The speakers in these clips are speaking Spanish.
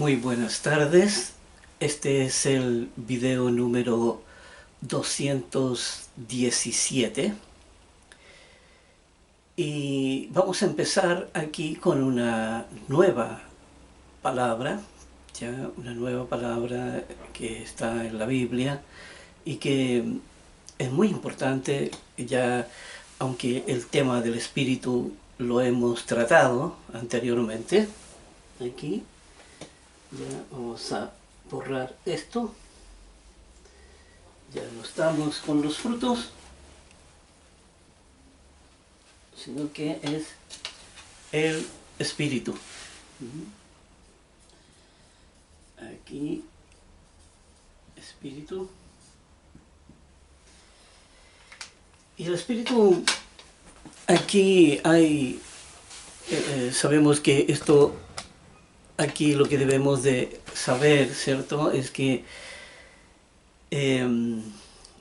Muy buenas tardes. Este es el video número 217 y vamos a empezar aquí con una nueva palabra, ya una nueva palabra que está en la Biblia y que es muy importante, ya aunque el tema del espíritu lo hemos tratado anteriormente. Aquí ya vamos a borrar esto. Ya no estamos con los frutos, sino que es el espíritu. Aquí, espíritu. Y el espíritu, aquí hay, sabemos que esto, aquí lo que debemos de saber, ¿cierto? Es que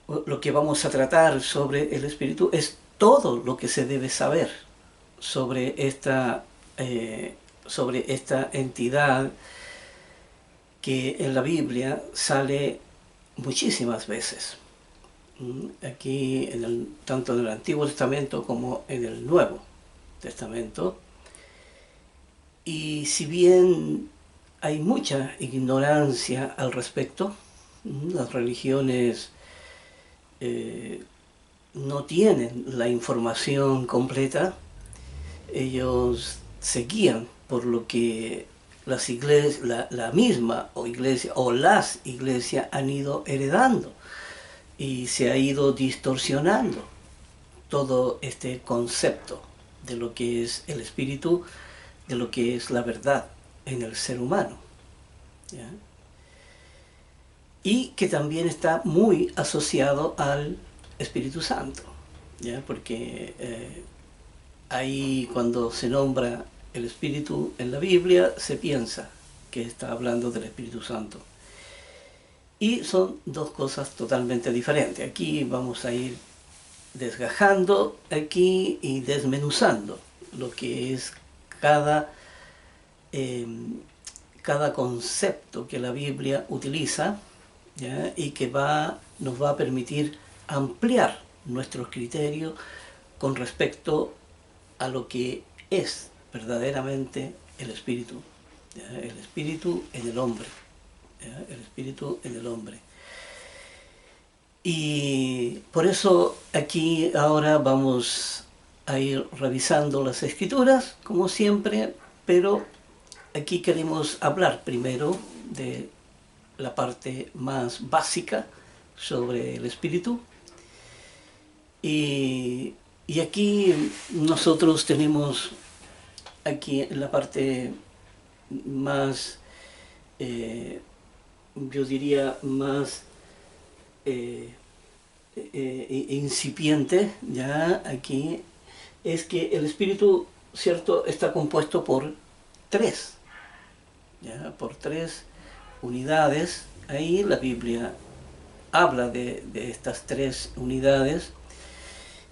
lo que vamos a tratar sobre el espíritu es todo lo que se debe saber sobre esta entidad que en la Biblia sale muchísimas veces. Aquí, tanto en el Antiguo Testamento como en el Nuevo Testamento. Y si bien hay mucha ignorancia al respecto, las religiones no tienen la información completa, ellos se guían por lo que las iglesias, la misma o iglesia o las iglesias han ido heredando y se ha ido distorsionando todo este concepto de lo que es el espíritu, de lo que es la verdad en el ser humano, ¿ya? Y que también está muy asociado al Espíritu Santo, ¿ya? Porque ahí cuando se nombra el Espíritu en la Biblia se piensa que está hablando del Espíritu Santo. Y son dos cosas totalmente diferentes. Aquí vamos a ir desgajando aquí y desmenuzando lo que es cada concepto que la Biblia utiliza, ¿ya? Y que nos va a permitir ampliar nuestros criterios con respecto a lo que es verdaderamente el espíritu, ¿ya? El espíritu en el hombre, ¿ya? El espíritu en el hombre. Y por eso aquí ahora vamos a ir revisando las escrituras, como siempre, pero aquí queremos hablar primero de la parte más básica sobre el espíritu. Y aquí nosotros tenemos aquí en la parte más, yo diría más incipiente, ya aquí, es que el espíritu, ¿cierto?, está compuesto por tres, ¿ya? Por tres unidades. Ahí la Biblia habla de estas tres unidades.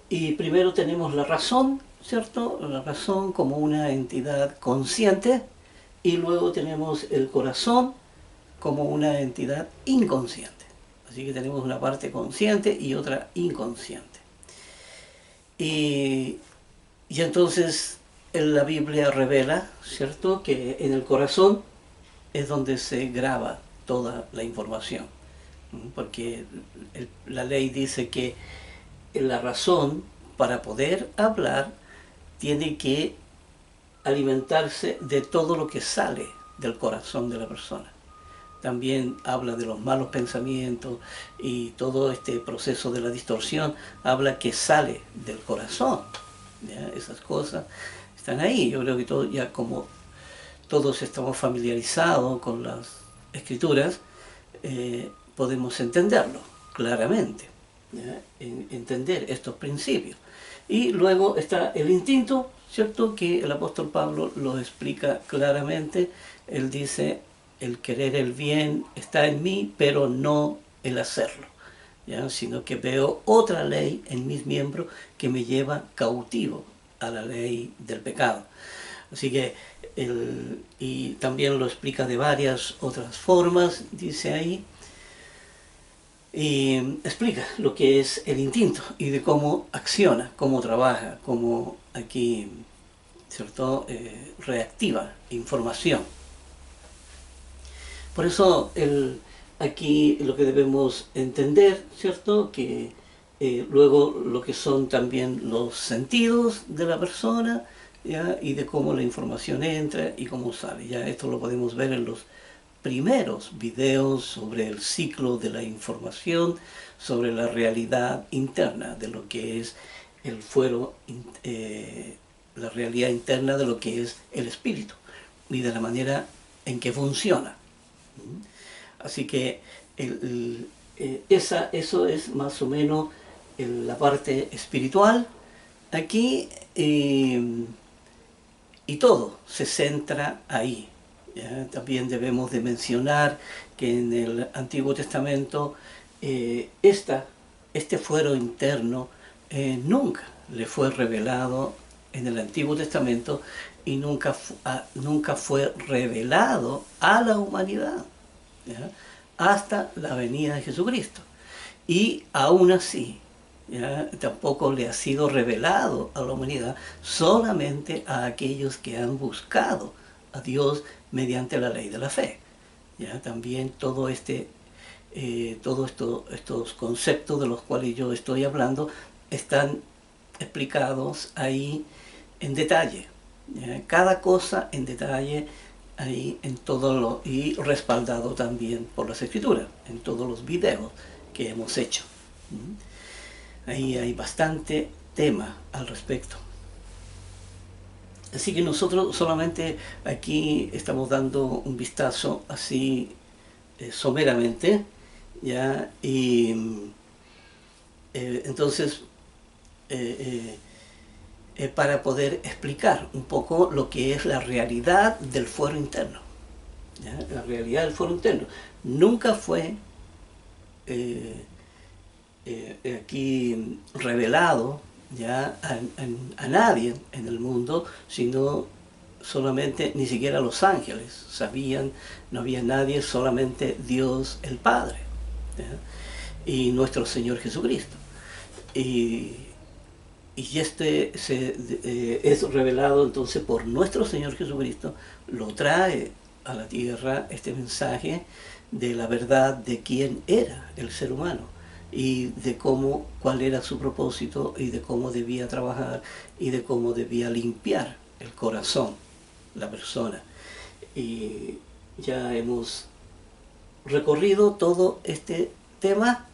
Y primero tenemos la razón, ¿cierto? La razón como una entidad consciente, y luego tenemos el corazón como una entidad inconsciente. Así que tenemos una parte consciente y otra inconsciente. Y entonces la Biblia revela, ¿cierto?, que en el corazón es donde se graba toda la información. Porque la ley dice que la razón, para poder hablar, tiene que alimentarse de todo lo que sale del corazón de la persona. También habla de los malos pensamientos y todo este proceso de la distorsión, habla que sale del corazón, ¿ya? Esas cosas están ahí. Yo creo que todo, ya como todos estamos familiarizados con las escrituras, podemos entenderlo claramente, ¿ya? Entender estos principios. Y luego está el instinto, ¿cierto?, que el apóstol Pablo lo explica claramente. Él dice: el querer el bien está en mí, pero no el hacerlo, ¿ya? Sino que veo otra ley en mis miembros que me lleva cautivo a la ley del pecado. Así que Y también lo explica de varias otras formas, dice ahí, y explica lo que es el instinto y de cómo acciona, cómo trabaja, cómo aquí, ¿cierto?, reactiva información. Por eso aquí lo que debemos entender, ¿cierto?, que luego lo que son también los sentidos de la persona, ¿ya?, y de cómo la información entra y cómo sale. Ya esto lo podemos ver en los primeros videos sobre el ciclo de la información, sobre la realidad interna de lo que es el fuero, la realidad interna de lo que es el espíritu y de la manera en que funciona. Así que eso es más o menos la parte espiritual aquí, y todo se centra ahí. ¿Ya? También debemos de mencionar que en el Antiguo Testamento este fuero interno nunca le fue revelado en el Antiguo Testamento y nunca fue revelado a la humanidad, ¿ya?, hasta la venida de Jesucristo. Y aún así, ¿ya?, tampoco le ha sido revelado a la humanidad, solamente a aquellos que han buscado a Dios mediante la ley de la fe. ¿Ya? También todos estos conceptos de los cuales yo estoy hablando están explicados ahí en detalle. ¿Ya? Cada cosa en detalle ahí en todo y respaldado también por las Escrituras, en todos los videos que hemos hecho. Ahí hay bastante tema al respecto. Así que nosotros solamente aquí estamos dando un vistazo así someramente, ¿ya? Y entonces para poder explicar un poco lo que es la realidad del fuero interno, ¿ya? La realidad del fuero interno nunca fue aquí revelado ya a nadie en el mundo, sino solamente, ni siquiera los ángeles sabían, no había nadie, solamente Dios el Padre, ¿ya?, y nuestro Señor Jesucristo. Y es revelado entonces por nuestro Señor Jesucristo, lo trae a la tierra este mensaje de la verdad de quién era el ser humano y de cuál era su propósito y de cómo debía trabajar y de cómo debía limpiar el corazón, la persona. Y ya hemos recorrido todo este tema,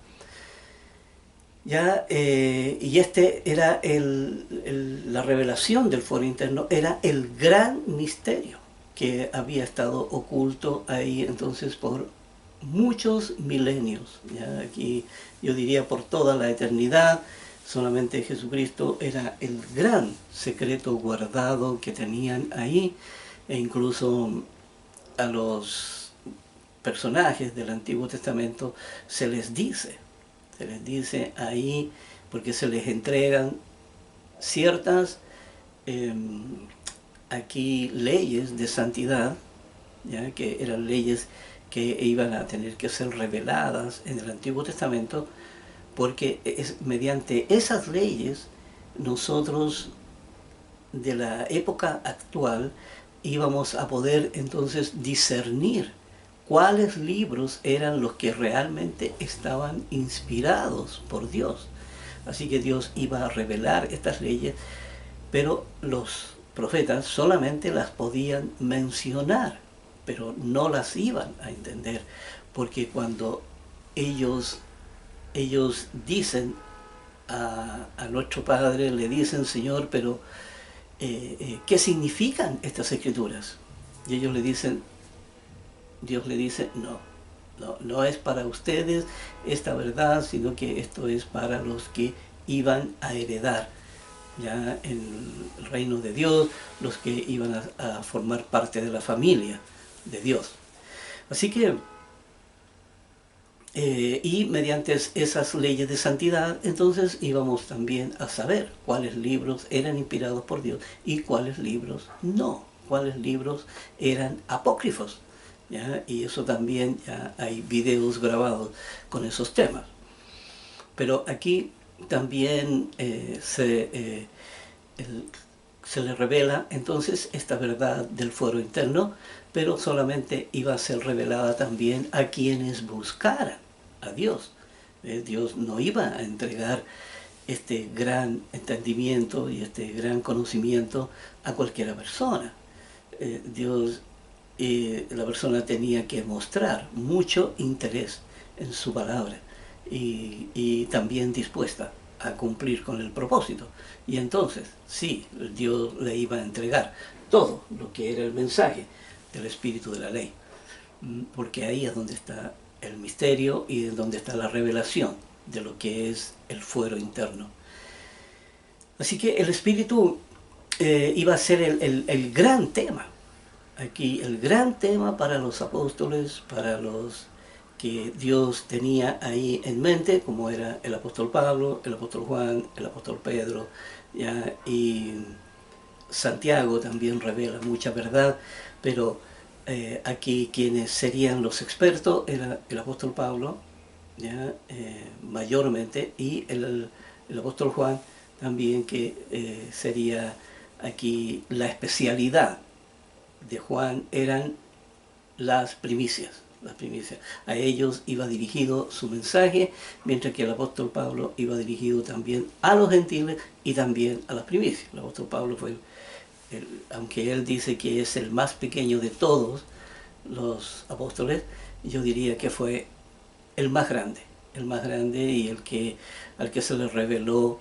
ya, y era la revelación del fuero interno, era el gran misterio que había estado oculto ahí entonces por muchos milenios, ¿ya? Aquí yo diría por toda la eternidad. Solamente Jesucristo era el gran secreto guardado que tenían ahí, e incluso a los personajes del Antiguo Testamento se les dice ahí, porque se les entregan ciertas aquí leyes de santidad, ¿ya?, que eran leyes que iban a tener que ser reveladas en el Antiguo Testamento, porque es mediante esas leyes nosotros de la época actual íbamos a poder entonces discernir cuáles libros eran los que realmente estaban inspirados por Dios. Así que Dios iba a revelar estas leyes, pero los profetas solamente las podían mencionar, pero no las iban a entender, porque cuando ellos dicen a nuestro Padre, le dicen: Señor, pero ¿qué significan estas escrituras? Y ellos le dicen, Dios le dice: no es para ustedes esta verdad, sino que esto es para los que iban a heredar ya en el reino de Dios, los que iban a formar parte de la familia de Dios. Así que y mediante esas leyes de santidad, entonces íbamos también a saber cuáles libros eran inspirados por Dios y cuáles libros no, cuáles libros eran apócrifos, ¿ya? Y eso también ya hay videos grabados con esos temas. Pero aquí también se le revela entonces esta verdad del fuero interno, pero solamente iba a ser revelada también a quienes buscaran a Dios. Dios no iba a entregar este gran entendimiento y este gran conocimiento a cualquier persona. Dios, la persona tenía que mostrar mucho interés en su palabra y también dispuesta a cumplir con el propósito. Y entonces, sí, Dios le iba a entregar todo lo que era el mensaje del espíritu de la ley, porque ahí es donde está el misterio y es donde está la revelación de lo que es el fuero interno. Así que el espíritu iba a ser el gran tema, aquí el gran tema para los apóstoles, para los que Dios tenía ahí en mente, como era el apóstol Pablo, el apóstol Juan, el apóstol Pedro, ¿ya? Y Santiago también revela mucha verdad, pero aquí quienes serían los expertos era el apóstol Pablo, ¿ya? Mayormente, y el apóstol Juan también, que sería aquí la especialidad de Juan, eran las primicias. Las primicias. A ellos iba dirigido su mensaje, mientras que el apóstol Pablo iba dirigido también a los gentiles y también a las primicias. El apóstol Pablo fue, aunque él dice que es el más pequeño de todos los apóstoles, yo diría que fue el más grande y al que se le reveló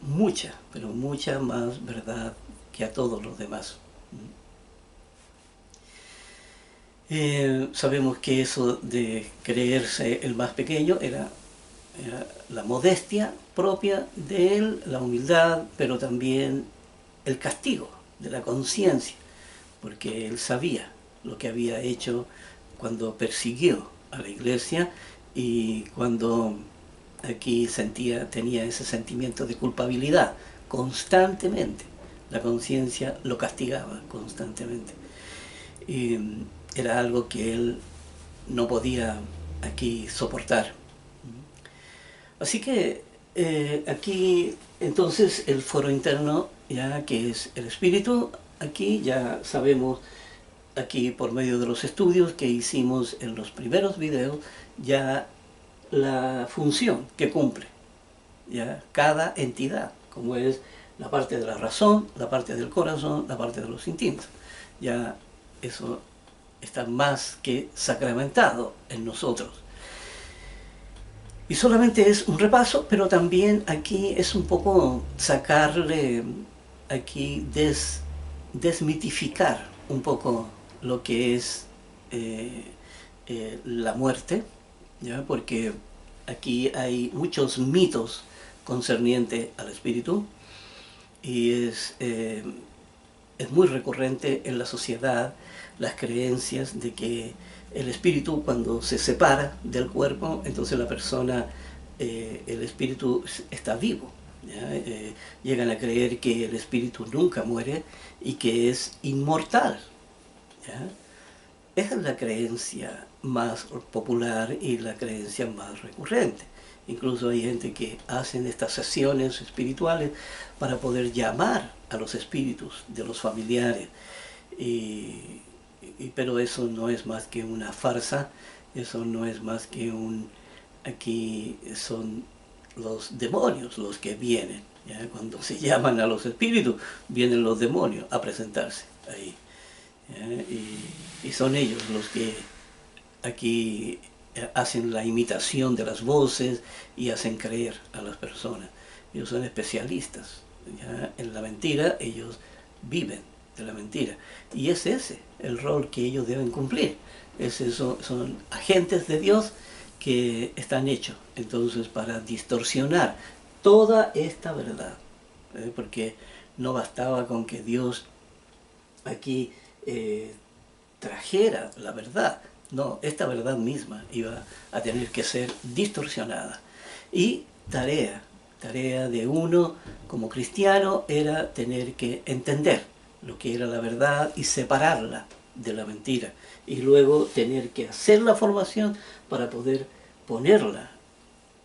mucha, pero mucha más verdad que a todos los demás. Sabemos que eso de creerse el más pequeño era la modestia propia de él, la humildad, pero también el castigo de la conciencia, porque él sabía lo que había hecho cuando persiguió a la iglesia y cuando aquí tenía ese sentimiento de culpabilidad constantemente. La conciencia lo castigaba constantemente. Y era algo que él no podía aquí soportar. Así que aquí entonces el fuero interno, ya que es el espíritu, aquí ya sabemos, aquí por medio de los estudios que hicimos en los primeros videos, ya la función que cumple ya cada entidad, como es la parte de la razón, la parte del corazón, la parte de los instintos. Ya eso está más que sacramentado en nosotros. Y solamente es un repaso, pero también aquí es un poco sacarle, aquí desmitificar un poco lo que es la muerte, ¿ya? Porque aquí hay muchos mitos concernientes al espíritu y es muy recurrente en la sociedad las creencias de que el espíritu, cuando se separa del cuerpo, entonces la persona, el espíritu está vivo. Llegan a creer que el espíritu nunca muere y que es inmortal. ¿Ya? Esa es la creencia más popular y la creencia más recurrente. Incluso hay gente que hacen estas sesiones espirituales para poder llamar a los espíritus de los familiares. Pero eso no es más que una farsa, eso no es más que aquí son los demonios los que vienen. ¿Ya? Cuando se llaman a los espíritus, vienen los demonios a presentarse ahí. Y son ellos los que aquí hacen la imitación de las voces y hacen creer a las personas. Ellos son especialistas, ¿ya? En la mentira. Ellos viven de la mentira y es ese el rol que ellos deben cumplir. Son agentes de Dios que están hechos entonces para distorsionar toda esta verdad, porque no bastaba con que Dios aquí trajera la verdad. No, esta verdad misma iba a tener que ser distorsionada. Y tarea de uno como cristiano era tener que entender lo que era la verdad y separarla de la mentira. Y luego tener que hacer la formación para poder ponerla,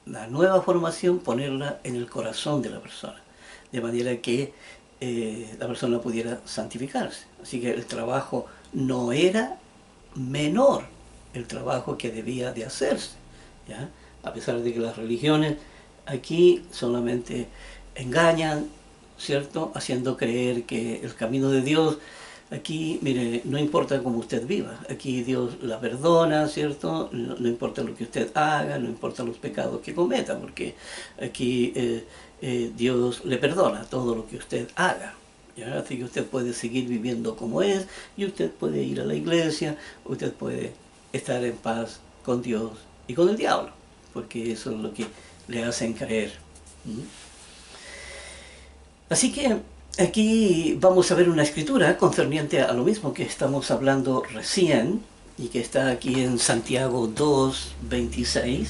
la nueva formación, ponerla en el corazón de la persona, de manera que la persona pudiera santificarse. Así que el trabajo no era menor, el trabajo que debía de hacerse, ¿ya? A pesar de que las religiones aquí solamente engañan, ¿cierto? Haciendo creer que el camino de Dios, aquí, mire, no importa cómo usted viva, aquí Dios la perdona, ¿cierto? No importa lo que usted haga, no importa los pecados que cometa, porque aquí Dios le perdona todo lo que usted haga. ¿Ya? Así que usted puede seguir viviendo como es, y usted puede ir a la iglesia, usted puede estar en paz con Dios y con el diablo, porque eso es lo que le hacen creer. ¿Mm? Así que aquí vamos a ver una escritura concerniente a lo mismo que estamos hablando recién, y que está aquí en Santiago 2:26.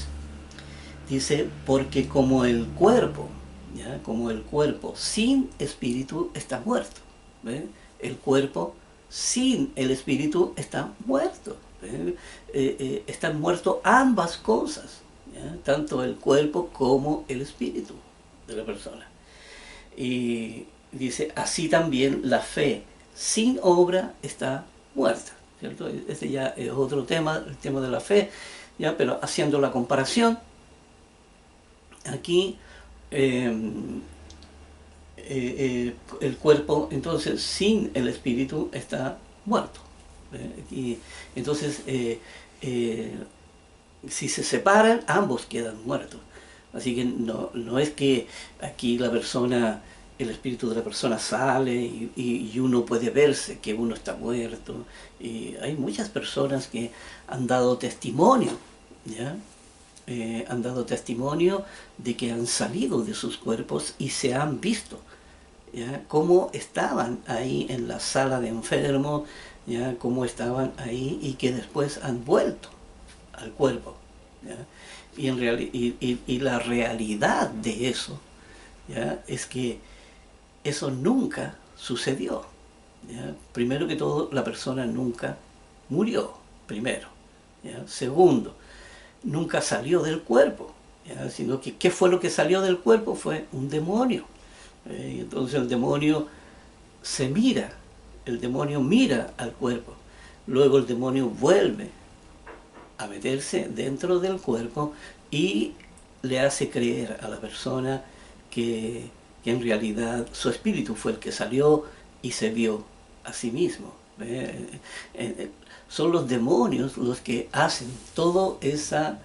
Dice, porque como el cuerpo, ¿ya? Como el cuerpo sin espíritu está muerto. ¿Ve? El cuerpo sin el espíritu está muerto. Están muertos ambas cosas, ¿ya? Tanto el cuerpo como el espíritu de la persona. Y dice, así también la fe sin obra está muerta, ¿cierto? Este ya es otro tema, el tema de la fe, ¿ya? Pero haciendo la comparación, aquí el cuerpo entonces sin el espíritu está muerto. Y entonces si se separan, ambos quedan muertos. Así que no es que aquí la persona, el espíritu de la persona sale y uno puede verse que uno está muerto. Y hay muchas personas que han dado testimonio, ¿ya? Han dado testimonio de que han salido de sus cuerpos y se han visto, ¿ya? Cómo estaban ahí en la sala de enfermos, ¿ya? Cómo estaban ahí y que después han vuelto al cuerpo, ¿ya? Y la realidad de eso, ¿ya? Es que eso nunca sucedió, ¿ya? Primero que todo, la persona nunca murió, primero, ¿ya? Segundo, nunca salió del cuerpo, ¿ya? Sino que ¿qué fue lo que salió del cuerpo? Fue un demonio. Y entonces el demonio se mira, el demonio mira al cuerpo, luego el demonio vuelve a meterse dentro del cuerpo y le hace creer a la persona que en realidad su espíritu fue el que salió y se vio a sí mismo. Son los demonios los que hacen toda esa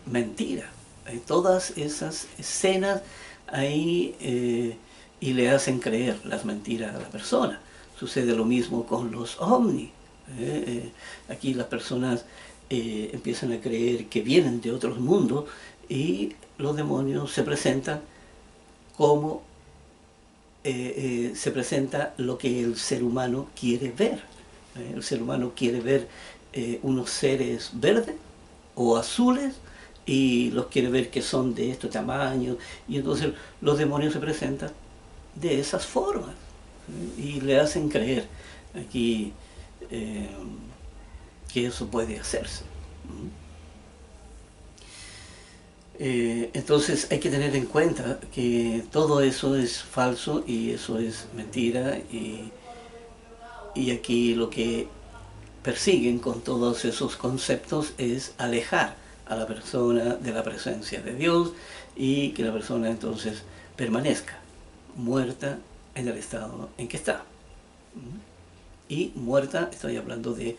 mentira, todas esas escenas ahí, y le hacen creer las mentiras a la persona. Sucede lo mismo con los ovnis. Aquí las personas empiezan a creer que vienen de otros mundos y los demonios se presentan como se presenta lo que el ser humano quiere ver. El ser humano quiere ver unos seres verdes o azules y los quiere ver que son de este tamaño, y entonces los demonios se presentan de esas formas y le hacen creer aquí que eso puede hacerse. Entonces hay que tener en cuenta que todo eso es falso y eso es mentira, y aquí lo que persiguen con todos esos conceptos es alejar a la persona de la presencia de Dios y que la persona entonces permanezca muerta en el estado en que está. Y muerta, estoy hablando de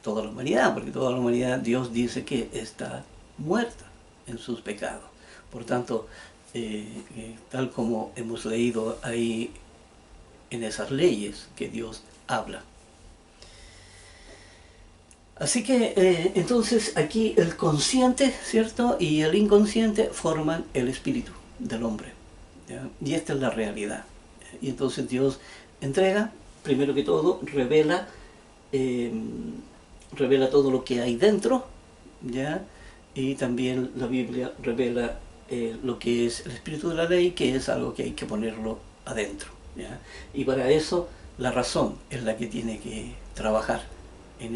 toda la humanidad, porque toda la humanidad Dios dice que está muerta en sus pecados. Por tanto, tal como hemos leído ahí en esas leyes que Dios habla. Así que entonces aquí el consciente, ¿cierto? Y el inconsciente forman el espíritu del hombre, ¿ya? Y esta es la realidad. Y entonces Dios entrega, primero que todo, revela todo lo que hay dentro, ¿ya? Y también la Biblia revela lo que es el espíritu de la ley, que es algo que hay que ponerlo adentro, ¿ya? Y para eso la razón es la que tiene que trabajar en,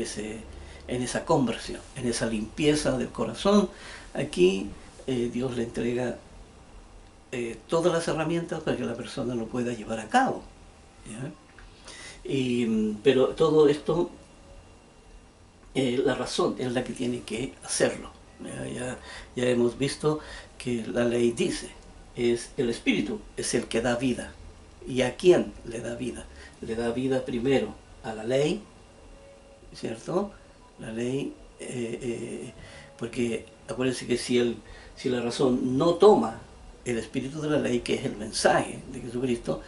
en esa conversión, en esa limpieza del corazón. Aquí Dios le entrega todas las herramientas para que la persona lo pueda llevar a cabo, ¿ya? Pero todo esto, la razón es la que tiene que hacerlo. Ya hemos visto que la ley dice, es el Espíritu, es el que da vida. ¿Y a quién le da vida? Le da vida primero a la ley, ¿cierto? La ley, porque acuérdense que si la razón no toma el espíritu de la ley, que es el mensaje de Jesucristo,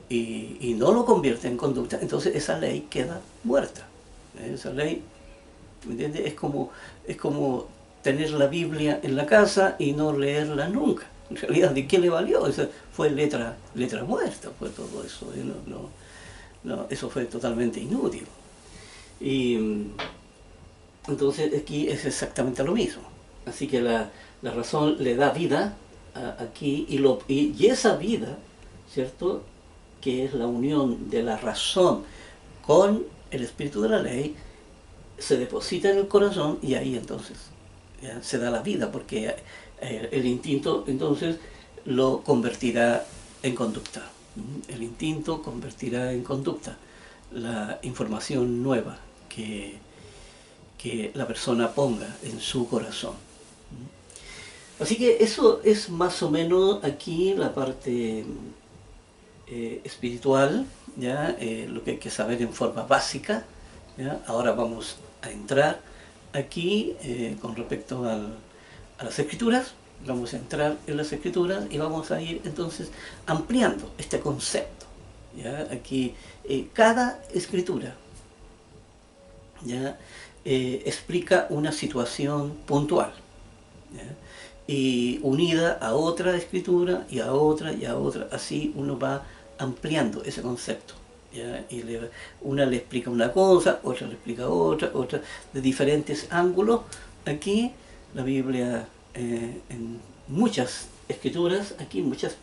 y no lo convierte en conducta, entonces esa ley queda muerta. Esa ley, ¿me entiendes? Es como tener la Biblia en la casa y no leerla nunca. En realidad, ¿de qué le valió? Esa fue letra muerta, fue todo eso. Eso fue totalmente inútil. Y entonces aquí es exactamente lo mismo. Así que la razón le da vida aquí y esa vida, ¿cierto? Que es la unión de la razón con el espíritu de la ley, se deposita en el corazón y ahí entonces ya se da la vida, porque el instinto entonces lo convertirá en conducta. El instinto convertirá en conducta la información nueva que la persona ponga en su corazón. Así que eso es más o menos aquí la parte espiritual, ¿ya? Lo que hay que saber en forma básica, ¿ya? Ahora vamos a entrar aquí con respecto a las escrituras. Vamos a entrar en las escrituras y vamos a ir entonces ampliando este concepto, ¿ya? Aquí cada escritura, ¿ya? Explica una situación puntual, ¿ya? Y unida a otra escritura y a otra y a otra, así uno va ampliando ese concepto, ¿ya? Y una le explica una cosa, otra le explica otra, otra de diferentes ángulos. Aquí la Biblia, en muchas escrituras, aquí muchas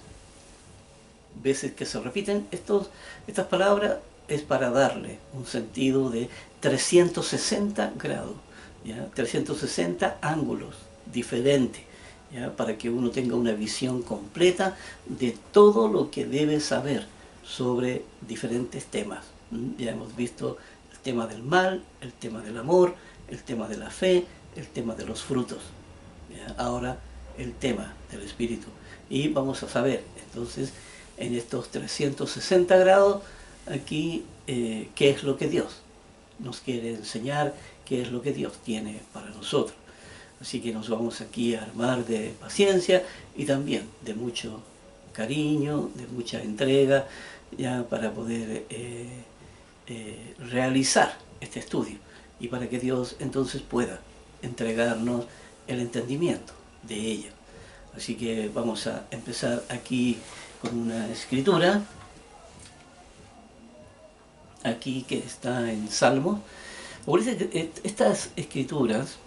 veces que se repiten estas palabras, es para darle un sentido de 360 grados, ¿ya? 360 ángulos diferentes, ¿ya? Para que uno tenga una visión completa de todo lo que debe saber sobre diferentes temas. Ya hemos visto el tema del mal, el tema del amor, el tema de la fe, el tema de los frutos, ¿ya? Ahora el tema del espíritu. Y vamos a saber entonces en estos 360 grados aquí qué es lo que Dios nos quiere enseñar, qué es lo que Dios tiene para nosotros. Así que nos vamos aquí a armar de paciencia y también de mucho cariño, de mucha entrega, ya para poder realizar este estudio y para que Dios entonces pueda entregarnos el entendimiento de ella. Así que vamos a empezar aquí con una escritura, aquí que está en Salmos. Parece que estas escrituras,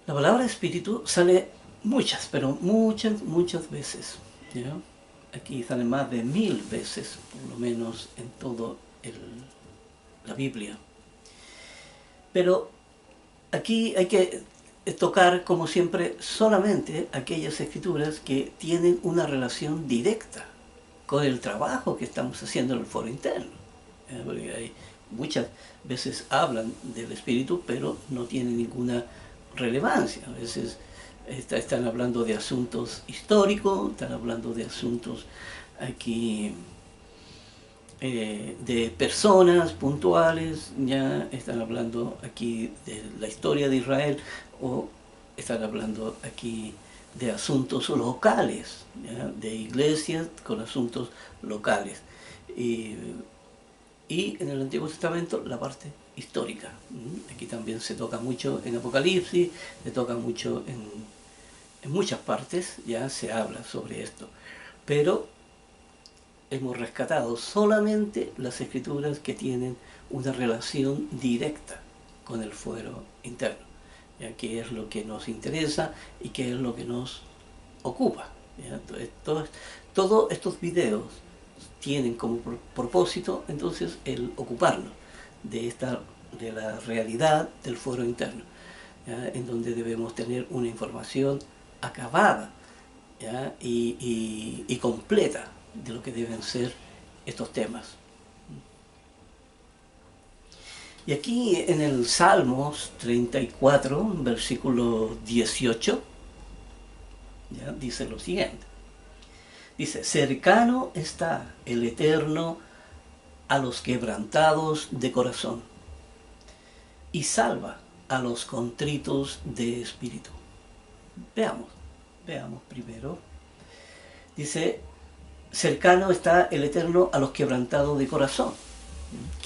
la palabra espíritu sale muchas, pero muchas veces, ¿ya? Aquí sale más de 1000 veces, por lo menos en todo la Biblia. Pero aquí hay que tocar, como siempre, solamente aquellas escrituras que tienen una relación directa con el trabajo que estamos haciendo en el foro interno. Porque hay muchas veces hablan del espíritu, pero no tienen ninguna relevancia. A veces están hablando de asuntos históricos, están hablando de asuntos aquí de personas puntuales, ya están hablando aquí de la historia de Israel, o están hablando aquí de asuntos locales, ¿ya? De iglesias con asuntos locales. Y en el Antiguo Testamento la parte histórica. Aquí también se toca mucho en Apocalipsis, se toca mucho en muchas partes, ya se habla sobre esto. Pero hemos rescatado solamente las escrituras que tienen una relación directa con el fuero interno, ya que es lo que nos interesa y que es lo que nos ocupa, ¿ya? Entonces, todos estos videos tienen como propósito entonces el ocuparnos de la realidad del fuero interno, ¿ya? En donde debemos tener una información acabada, ¿ya? Y completa de lo que deben ser estos temas. Y aquí en el Salmos 34, versículo 18, ¿ya? Dice lo siguiente. Dice, cercano está el Eterno a los quebrantados de corazón y salva a los contritos de espíritu. Veamos primero. Dice, cercano está el Eterno a los quebrantados de corazón.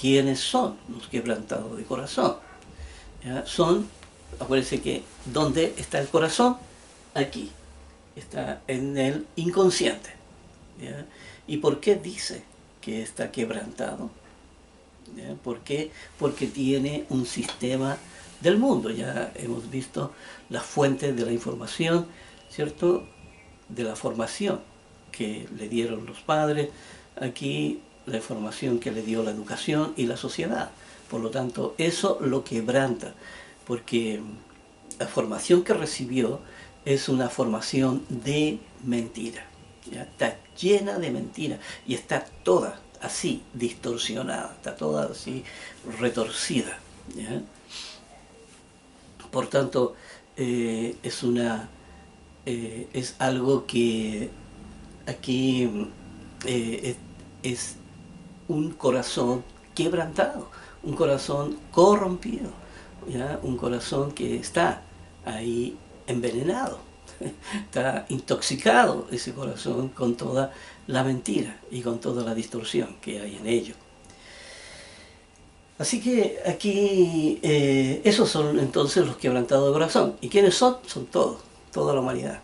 ¿Quiénes son los quebrantados de corazón? ¿Ya? Son, acuérdense que, ¿dónde está el corazón? Aquí, está en el inconsciente. ¿Ya? ¿Y por qué dice que está quebrantado? ¿Ya? ¿Por qué? Porque tiene un sistema del mundo. Ya hemos visto las fuentes de la información, ¿cierto? De la formación que le dieron los padres. Aquí la información que le dio la educación y la sociedad. Por lo tanto, eso lo quebranta, porque la formación que recibió es una formación de mentira. ¿Ya? Está llena de mentiras y está toda así distorsionada, está toda así retorcida. ¿Ya? Por tanto, es algo que aquí es un corazón quebrantado, un corazón corrompido, ¿ya? Un corazón que está ahí envenenado, está intoxicado ese corazón con toda la mentira y con toda la distorsión que hay en ello. Así que aquí esos son entonces los quebrantados de corazón. ¿Y quiénes son? Son todos, toda la humanidad.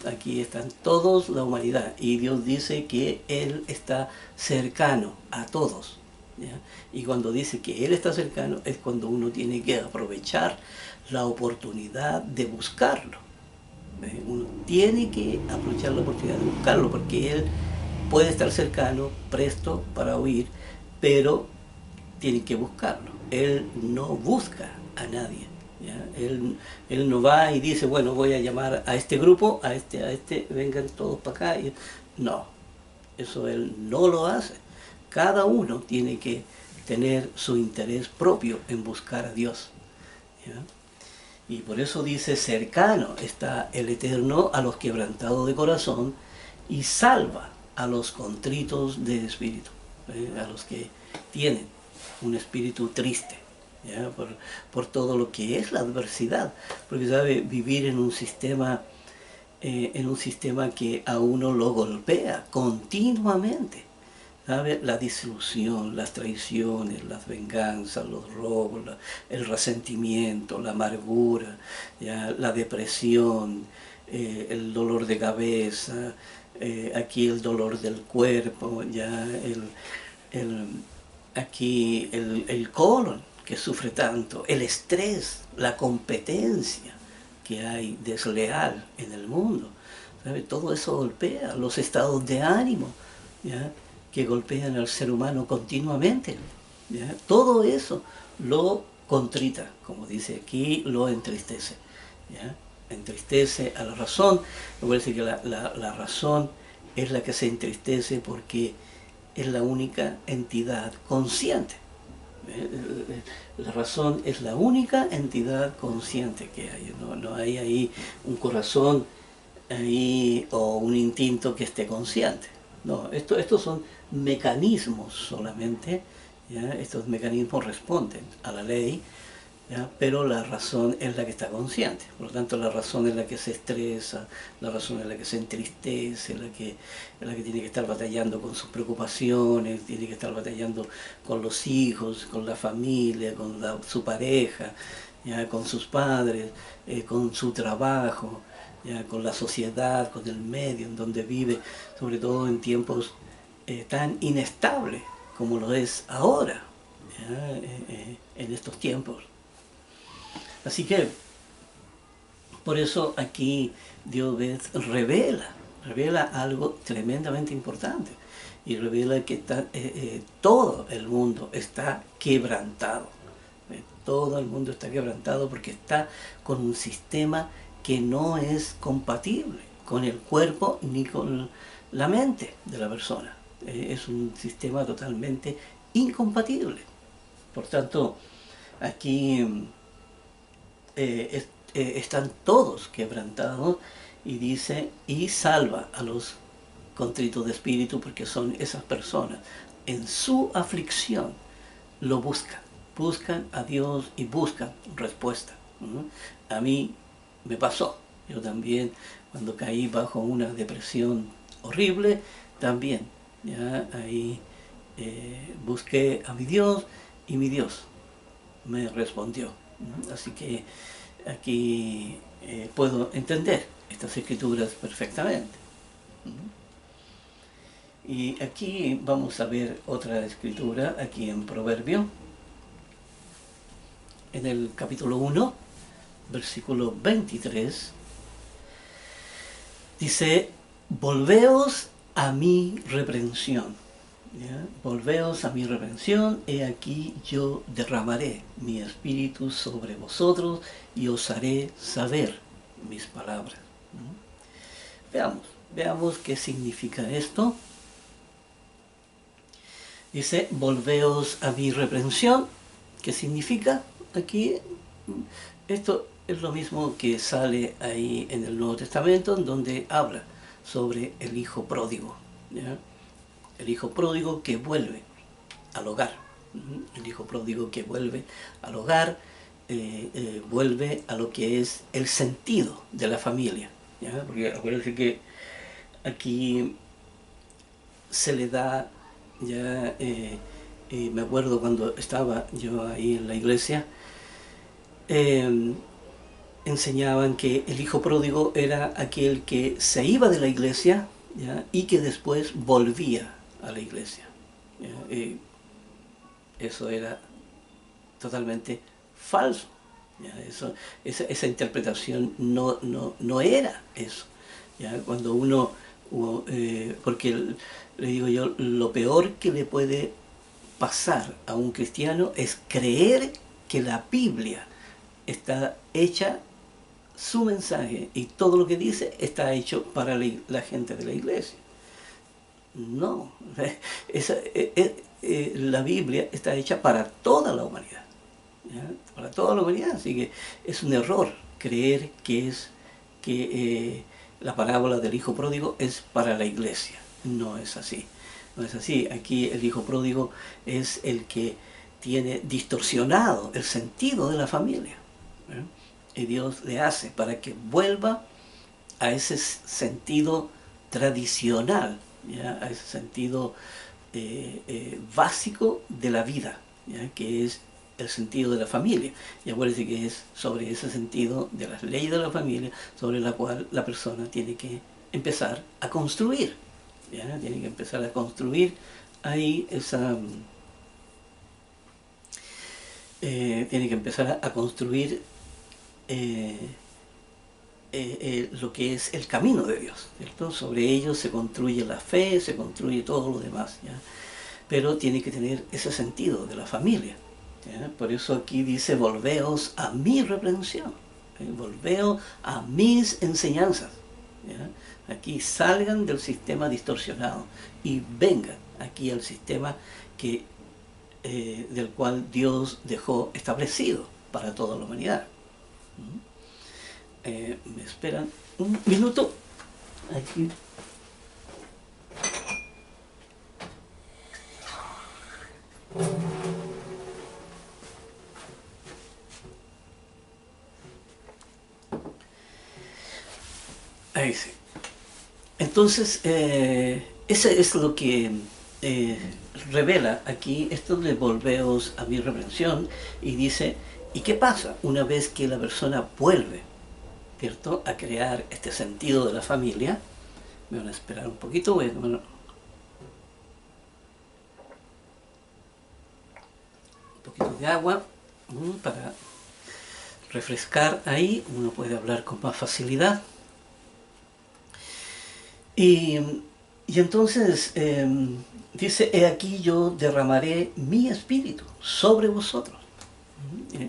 Aquí están todos la humanidad y Dios dice que Él está cercano a todos, ¿ya? Y cuando dice que Él está cercano es cuando uno tiene que aprovechar la oportunidad de buscarlo. Uno tiene que aprovechar la oportunidad de buscarlo porque Él puede estar cercano, presto para oír, pero tiene que buscarlo. Él no busca a nadie. ¿Ya? Él no va y dice, bueno, voy a llamar a este grupo, a este, vengan todos para acá. No, eso Él no lo hace. Cada uno tiene que tener su interés propio en buscar a Dios. ¿Ya? Y por eso dice, cercano está el Eterno a los quebrantados de corazón y salva a los contritos de espíritu, a los que tienen un espíritu triste. ¿Ya? Por todo lo que es la adversidad, porque sabe vivir en un sistema que a uno lo golpea continuamente, ¿sabe? La disolución, las traiciones, las venganzas, los robos, el resentimiento, la amargura, ¿ya? La depresión, el dolor de cabeza, aquí el dolor del cuerpo, ya aquí el colon que sufre tanto, el estrés, la competencia que hay desleal en el mundo, ¿sabe? Todo eso golpea los estados de ánimo, ¿ya? Que golpean al ser humano continuamente, ¿ya? Todo eso lo contrita, como dice aquí, lo entristece, ¿ya? Entristece a la razón. Me parece que la razón es la que se entristece porque es la única entidad consciente. La razón es la única entidad consciente que hay. No hay ahí un corazón ahí, o un instinto que esté consciente. No, estos son mecanismos solamente, ¿ya? Estos mecanismos responden a la ley, ¿ya? Pero la razón es la que está consciente. Por lo tanto, la razón es la que se estresa, la razón es la que se entristece, es la que tiene que estar batallando con sus preocupaciones, tiene que estar batallando con los hijos, con la familia, con su pareja, ¿ya? Con sus padres, con su trabajo, ¿ya? Con la sociedad, con el medio en donde vive, sobre todo en tiempos tan inestables como lo es ahora, ¿ya? En estos tiempos. Así que, por eso aquí Dios revela algo tremendamente importante. y revela que todo el mundo está quebrantado. Todo el mundo está quebrantado porque está con un sistema que no es compatible con el cuerpo ni con la mente de la persona. Es un sistema totalmente incompatible. Por tanto, aquí están todos quebrantados y dice, y salva a los contritos de espíritu, porque son esas personas en su aflicción lo buscan a Dios y buscan respuesta. A mí me pasó, yo también cuando caí bajo una depresión horrible, también ya ahí busqué a mi Dios y mi Dios me respondió. Así que aquí puedo entender estas escrituras perfectamente. Y aquí vamos a ver otra escritura, aquí en Proverbio, en el capítulo 1, versículo 23, dice, volveos a mi reprensión. ¿Ya? Volveos a mi reprensión, he aquí yo derramaré mi espíritu sobre vosotros y os haré saber mis palabras. Veamos qué significa esto. Dice, volveos a mi reprensión. ¿Qué significa? Aquí, esto es lo mismo que sale ahí en el Nuevo Testamento, donde habla sobre el hijo pródigo. ¿Ya? El hijo pródigo que vuelve al hogar. El hijo pródigo que vuelve al hogar, vuelve a lo que es el sentido de la familia. ¿Ya? Porque acuérdense que aquí se le da, ya me acuerdo cuando estaba yo ahí en la iglesia, enseñaban que el hijo pródigo era aquel que se iba de la iglesia, ¿ya? Y que después volvía a la iglesia. Eso era totalmente falso. ¿Ya? Esa interpretación no era eso. ¿Ya? Cuando uno, porque le digo yo, lo peor que le puede pasar a un cristiano es creer que la Biblia está hecha, su mensaje y todo lo que dice está hecho para la gente de la iglesia. No, la Biblia está hecha para toda la humanidad, ¿ya? Para toda la humanidad, así que es un error creer que la parábola del hijo pródigo es para la iglesia. No es así, no es así. Aquí el hijo pródigo es el que tiene distorsionado el sentido de la familia, ¿eh? Y Dios le hace para que vuelva a ese sentido tradicional, ¿ya? A ese sentido básico de la vida, ¿ya? Que es el sentido de la familia. Y acuérdense que es sobre ese sentido de las leyes de la familia sobre la cual la persona tiene que empezar a construir, ¿ya? Tiene que empezar a construir ahí esa... tiene que empezar a construir lo que es el camino de Dios, ¿cierto? Sobre ello se construye la fe, se construye todo lo demás, ¿ya? Pero tiene que tener ese sentido de la familia, ¿ya? Por eso aquí dice, volveos a mi reprensión, volveos a mis enseñanzas, ¿ya? Aquí salgan del sistema distorsionado y vengan aquí al sistema que, del cual Dios dejó establecido para toda la humanidad. Me esperan un minuto. Aquí. Ahí sí. Entonces, ese es lo que revela aquí, esto de volveos a mi reprensión, y dice, ¿y qué pasa una vez que la persona vuelve, ¿cierto?, a crear este sentido de la familia? Me van a esperar un poquito, voy a tomar un poquito de agua para refrescar ahí, uno puede hablar con más facilidad. Y Y entonces dice, he aquí yo derramaré mi espíritu sobre vosotros.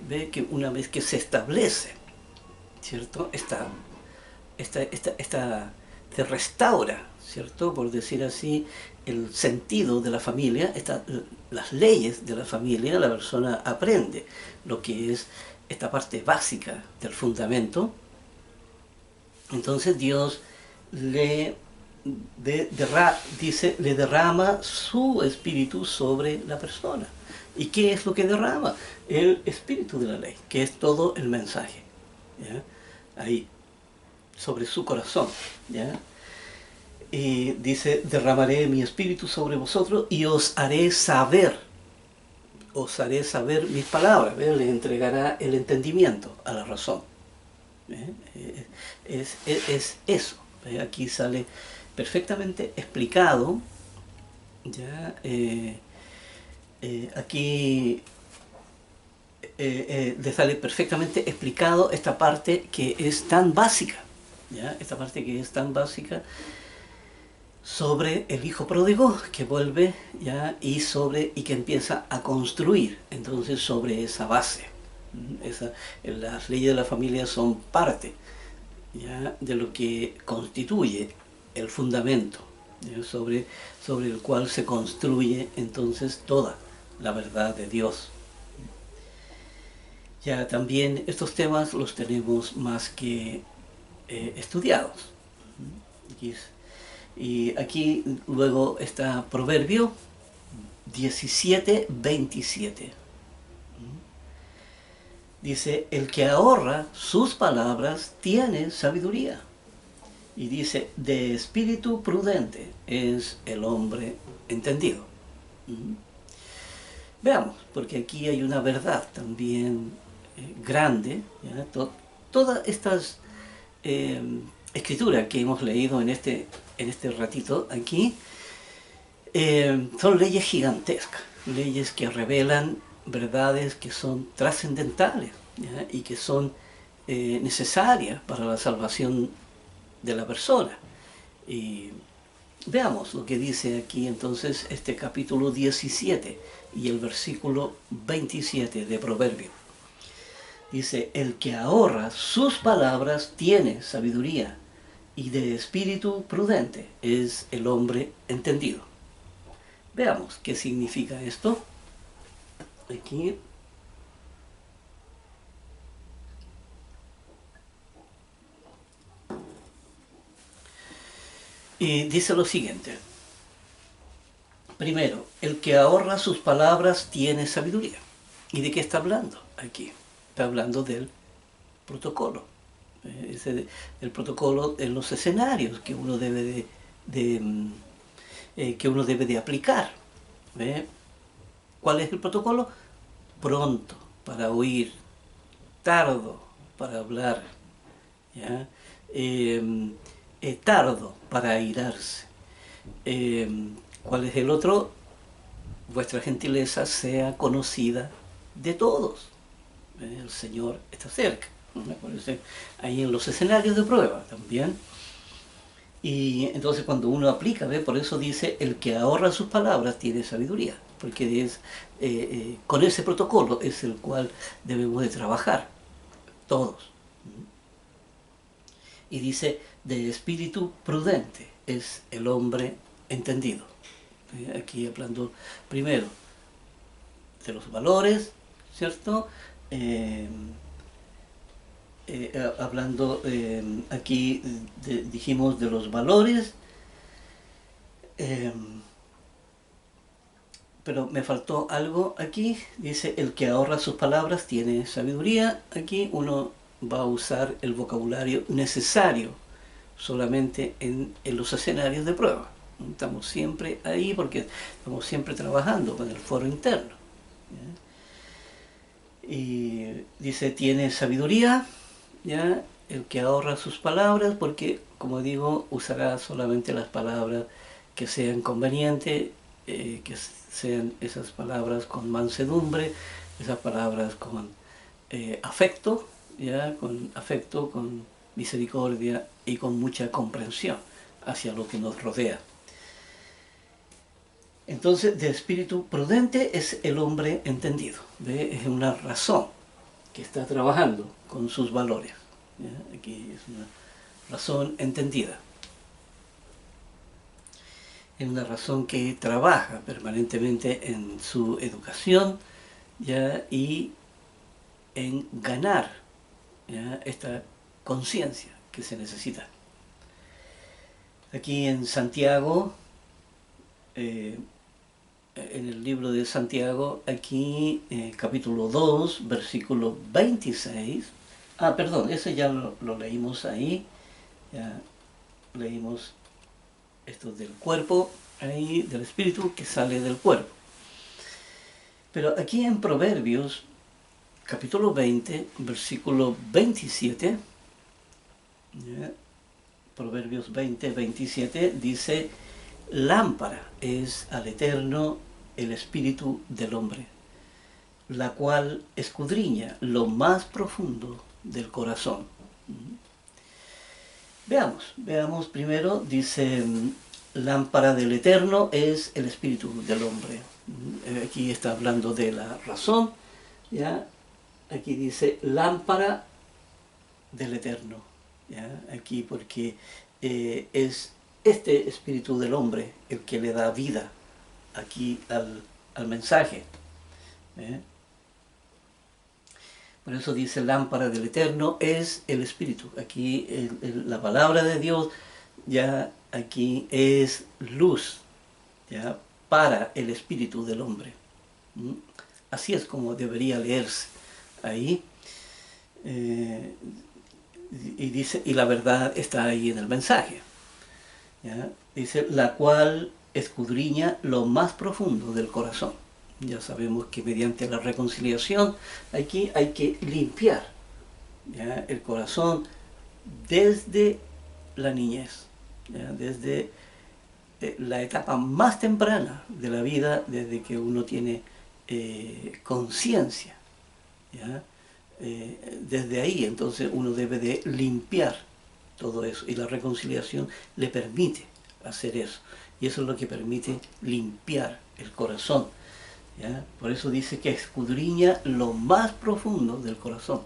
Ve que una vez que se establece, ¿cierto? Se restaura, ¿cierto? Por decir así, el sentido de la familia, las leyes de la familia, la persona aprende lo que es esta parte básica del fundamento. Entonces Dios le derrama su espíritu sobre la persona. ¿Y qué es lo que derrama? El espíritu de la ley, que es todo el mensaje, ¿ya? Ahí, sobre su corazón, ¿ya? Y dice, derramaré mi espíritu sobre vosotros y os haré saber mis palabras, ¿ve? Le entregará el entendimiento a la razón. Es eso. ¿Ve? Aquí sale perfectamente explicado, ¿ya? Aquí le sale perfectamente explicado esta parte que es tan básica, ¿ya? Esta parte que es tan básica sobre el hijo pródigo que vuelve, ¿ya? Y que empieza a construir entonces sobre esa base. Las leyes de la familia son parte, ¿ya? De lo que constituye el fundamento, ¿ya? Sobre el cual se construye entonces toda la verdad de Dios. Ya también estos temas los tenemos más que estudiados. Y aquí luego está Proverbio 17:27. Dice, el que ahorra sus palabras tiene sabiduría. Y dice, de espíritu prudente es el hombre entendido. Veamos, porque aquí hay una verdad también grande, ¿ya? Todas estas escrituras que hemos leído en este ratito aquí, son leyes gigantescas, leyes que revelan verdades que son trascendentales, ¿ya? Y que son necesarias para la salvación de la persona. Y veamos lo que dice aquí entonces este capítulo 17 y el versículo 27 de Proverbio. Dice, el que ahorra sus palabras tiene sabiduría, y de espíritu prudente es el hombre entendido. Veamos qué significa esto. Aquí. Y dice lo siguiente. Primero, el que ahorra sus palabras tiene sabiduría. ¿Y de qué está hablando aquí? Está hablando del protocolo. El protocolo en los escenarios que uno debe de aplicar. ¿Ve? ¿Cuál es el protocolo? Pronto para oír, tardo para hablar, ¿ya? Tardo para airarse. ¿Cuál es el otro? Vuestra gentileza sea conocida de todos. El Señor está cerca. Me parece ahí en los escenarios de prueba también. Y entonces cuando uno aplica, ¿ve? Por eso dice, el que ahorra sus palabras tiene sabiduría, porque con ese protocolo es el cual debemos de trabajar, todos. Y dice, de espíritu prudente es el hombre entendido. Aquí hablando primero de los valores, ¿cierto? Hablando aquí, dijimos de los valores, pero me faltó algo aquí. Dice, el que ahorra sus palabras tiene sabiduría. Aquí uno va a usar el vocabulario necesario solamente en los escenarios de prueba. Estamos siempre ahí porque estamos siempre trabajando con el foro interno, ¿ya? Y dice, tiene sabiduría, ¿ya? El que ahorra sus palabras, porque, como digo, usará solamente las palabras que sean convenientes, que sean esas palabras con mansedumbre, esas palabras con afecto, ¿ya? Con afecto, con misericordia y con mucha comprensión hacia lo que nos rodea. Entonces, de espíritu prudente es el hombre entendido. ¿Ve? Es una razón que está trabajando con sus valores. ¿Ya? Aquí es una razón entendida. Es una razón que trabaja permanentemente en su educación, ¿ya? Y en ganar, ¿ya? Esta conciencia que se necesita. Aquí en Santiago, en el libro de Santiago, aquí capítulo 2, versículo 26. Ah, perdón, ese ya lo leímos ahí. Ya leímos esto del cuerpo, ahí del espíritu que sale del cuerpo. Pero aquí en Proverbios, capítulo 20, versículo 27, ¿ya? Proverbios 20, 27 dice: lámpara es al Eterno el espíritu del hombre, la cual escudriña lo más profundo del corazón. Veamos primero, dice, lámpara del Eterno es el espíritu del hombre. Aquí está hablando de la razón, ¿ya? Aquí dice lámpara del Eterno, ¿ya? Aquí porque es este espíritu del hombre el que le da vida aquí al mensaje. ¿Eh? Por eso dice lámpara del Eterno es el espíritu. Aquí la palabra de Dios ya aquí es luz, ¿ya? Para el espíritu del hombre. Así es como debería leerse ahí. Y dice, y la verdad está ahí en el mensaje, ¿ya? Dice, la cual escudriña lo más profundo del corazón. Ya sabemos que mediante la reconciliación aquí hay que limpiar, ¿ya? El corazón desde la niñez, ¿ya? Desde la etapa más temprana de la vida, desde que uno tiene conciencia, ¿ya? Desde ahí entonces uno debe de limpiar todo eso, y la reconciliación le permite hacer eso, y eso es lo que permite limpiar el corazón, ¿ya? Por eso dice que escudriña lo más profundo del corazón.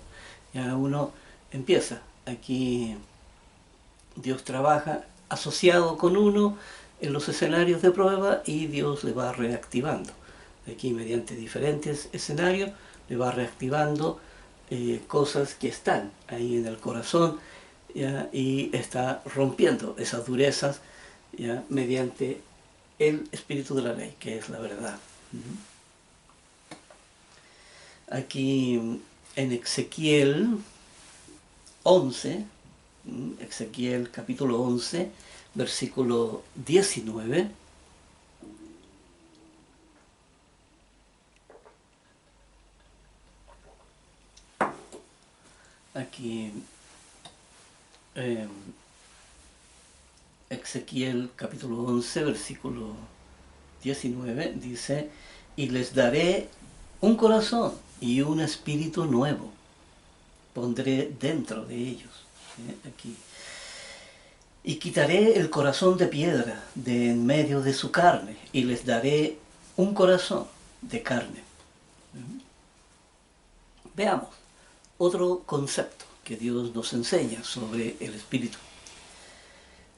Ya uno empieza, aquí Dios trabaja asociado con uno en los escenarios de prueba y Dios le va reactivando. Aquí mediante diferentes escenarios le va reactivando cosas que están ahí en el corazón, ¿ya? Y está rompiendo esas durezas, ¿ya? Mediante el espíritu de la ley, que es la verdad. Aquí en Ezequiel 11, Ezequiel capítulo 11, versículo 19, aquí Ezequiel capítulo 11, versículo 19 dice: y les daré un corazón y un espíritu nuevo pondré dentro de ellos. Aquí. Y quitaré el corazón de piedra de en medio de su carne y les daré un corazón de carne. Veamos otro concepto que Dios nos enseña sobre el espíritu.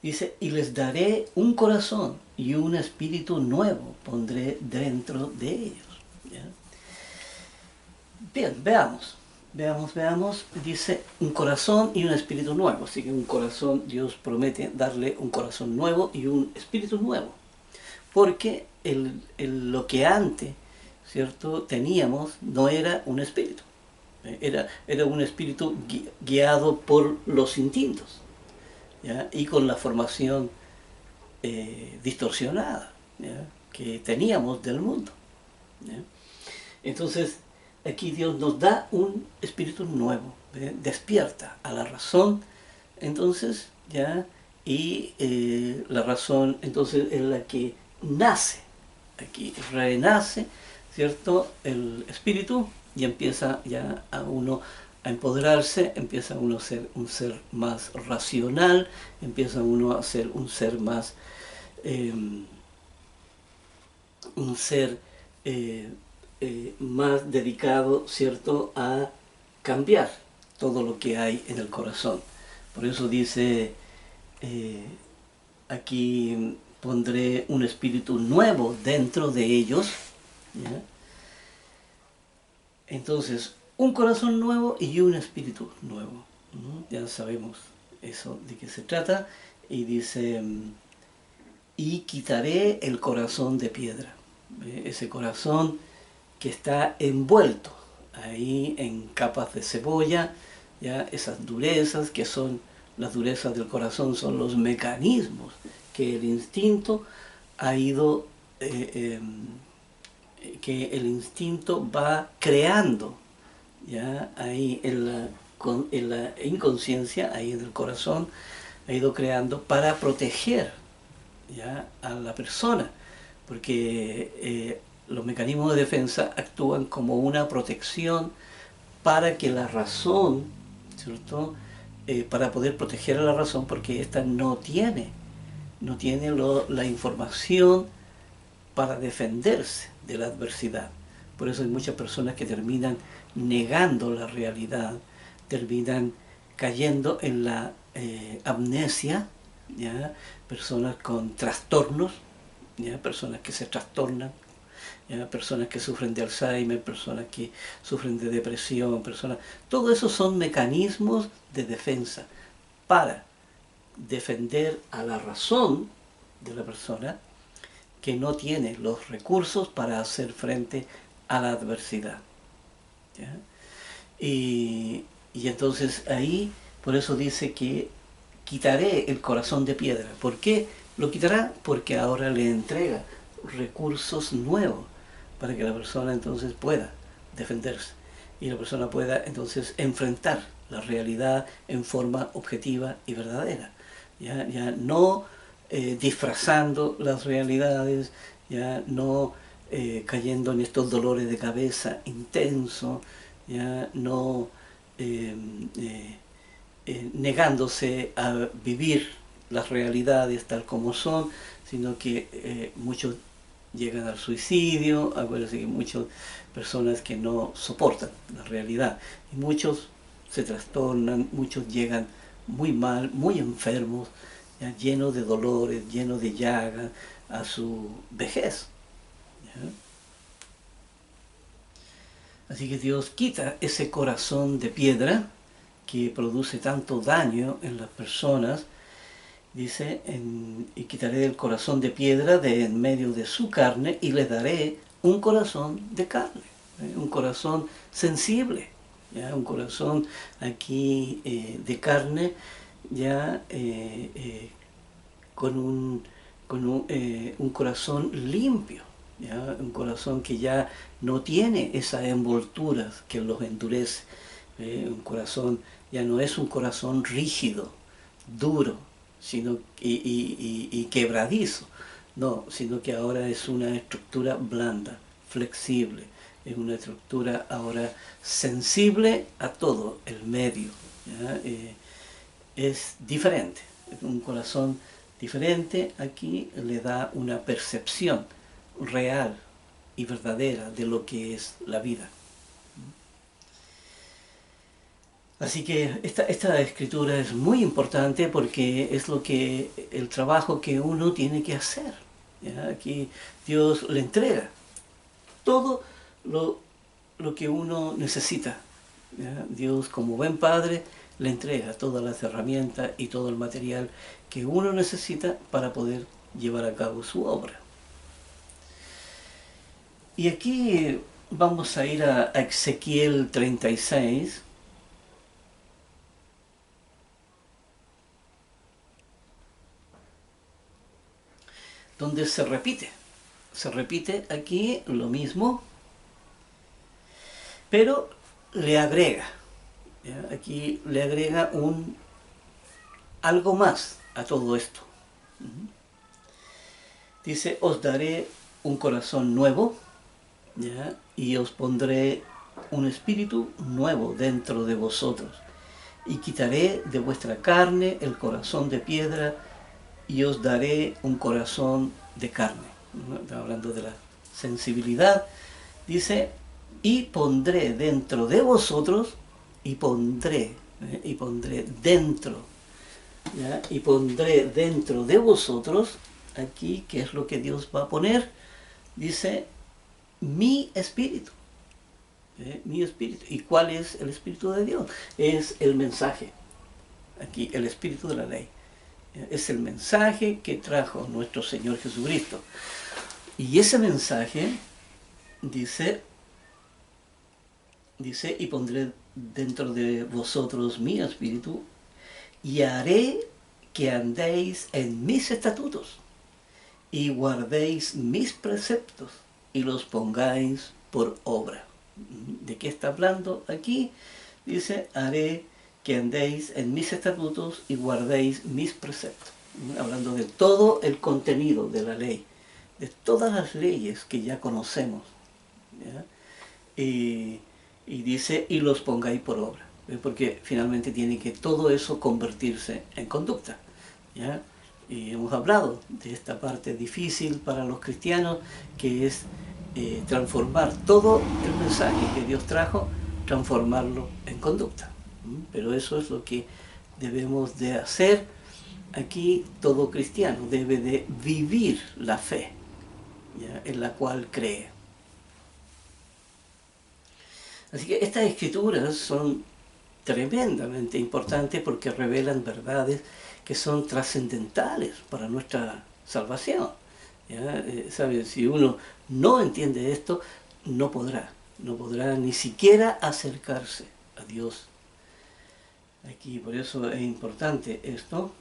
Dice, y les daré un corazón y un espíritu nuevo pondré dentro de ellos. ¿Ya? Bien, veamos, dice un corazón y un espíritu nuevo. Así que un corazón, Dios promete darle un corazón nuevo y un espíritu nuevo. Porque lo que antes, ¿cierto?, teníamos no era un espíritu. Era un espíritu guiado por los instintos, ¿ya? Y con la formación distorsionada, ¿ya?, que teníamos del mundo, ¿ya? Entonces, aquí Dios nos da un espíritu nuevo, despierta a la razón, entonces, ¿ya? Y la razón, entonces, es la que nace, aquí renace, ¿cierto?, el espíritu, y empieza ya a uno a empoderarse, empieza uno a ser un ser más racional, empieza uno a ser un ser más un ser más dedicado, ¿cierto?, a cambiar todo lo que hay en el corazón. Por eso dice, aquí pondré un espíritu nuevo dentro de ellos, ¿ya? Entonces, un corazón nuevo y un espíritu nuevo. Ya sabemos eso de qué se trata. Y dice, y quitaré el corazón de piedra. Ese corazón que está envuelto ahí en capas de cebolla, ya esas durezas que son las durezas del corazón, son los mecanismos que el instinto ha ido que el instinto va creando, ya ahí en la inconsciencia, ahí en el corazón, ha ido creando para proteger, ya, a la persona, porque los mecanismos de defensa actúan como una protección para que la razón, ¿cierto? Para poder proteger a la razón, porque ésta no tiene la información para defenderse de la adversidad. Por eso hay muchas personas que terminan negando la realidad, terminan cayendo en la amnesia, ¿ya? Personas con trastornos, ¿ya? Personas que se trastornan, ¿ya? Personas que sufren de Alzheimer, personas que sufren de depresión, todo eso son mecanismos de defensa para defender a la razón de la persona que no tiene los recursos para hacer frente a la adversidad, ¿ya? Y entonces ahí, por eso dice que quitaré el corazón de piedra. ¿Por qué lo quitará? Porque ahora le entrega recursos nuevos para que la persona entonces pueda defenderse y la persona pueda entonces enfrentar la realidad en forma objetiva y verdadera. Ya no disfrazando las realidades, ya no cayendo en estos dolores de cabeza intensos, ya no negándose a vivir las realidades tal como son, sino que muchos llegan al suicidio, acuérdense que muchas personas que no soportan la realidad, y muchos se trastornan, muchos llegan muy mal, muy enfermos, ya, llenos de dolores, llenos de llagas, a su vejez, ¿ya? Así que Dios quita ese corazón de piedra que produce tanto daño en las personas, dice, y quitaré el corazón de piedra de en medio de su carne y le daré un corazón de carne, un corazón sensible, ¿ya? Un corazón aquí de carne, ya con un corazón limpio, ¿ya? Un corazón que ya no tiene esas envolturas que los endurece. Un corazón ya no es un corazón rígido, duro, sino y quebradizo, no, sino que ahora es una estructura blanda, flexible, es una estructura ahora sensible a todo el medio, ¿ya? Es diferente, un corazón diferente aquí le da una percepción real y verdadera de lo que es la vida. Así que esta escritura es muy importante porque es el trabajo que uno tiene que hacer, ¿ya? Aquí Dios le entrega todo lo que uno necesita, ¿ya? Dios, como buen padre, le entrega todas las herramientas y todo el material que uno necesita para poder llevar a cabo su obra. Y aquí vamos a ir a Ezequiel 36, donde se repite aquí lo mismo, pero le agrega, ¿ya? Aquí le agrega algo más a todo esto. Dice, os daré un corazón nuevo, ¿ya? Y os pondré un espíritu nuevo dentro de vosotros, y quitaré de vuestra carne el corazón de piedra, y os daré un corazón de carne. ¿No? Está hablando de la sensibilidad, dice, y pondré dentro de vosotros, y pondré dentro, ¿ya? Y pondré dentro de vosotros, aquí, ¿qué es lo que Dios va a poner? Dice, mi espíritu. Mi espíritu. ¿Y cuál es el espíritu de Dios? Es el mensaje. Aquí, el espíritu de la ley. Es el mensaje que trajo nuestro Señor Jesucristo. Y ese mensaje dice, y pondré dentro de vosotros mi espíritu, y haré que andéis en mis estatutos, y guardéis mis preceptos, y los pongáis por obra. ¿De qué está hablando aquí? Dice, haré que andéis en mis estatutos y guardéis mis preceptos. Hablando de todo el contenido de la ley, de todas las leyes que ya conocemos. ¿Ya? Y dice, y los pongáis por obra. Porque finalmente tiene que todo eso convertirse en conducta. ¿Ya? Y hemos hablado de esta parte difícil para los cristianos, que es transformar todo el mensaje que Dios trajo, transformarlo en conducta. Pero eso es lo que debemos de hacer aquí. Todo cristiano debe de vivir la fe, ¿ya? En la cual cree. Así que estas escrituras son tremendamente importantes porque revelan verdades que son trascendentales para nuestra salvación. ¿Sabes? Si uno no entiende esto, no podrá ni siquiera acercarse a Dios. Aquí, por eso es importante esto.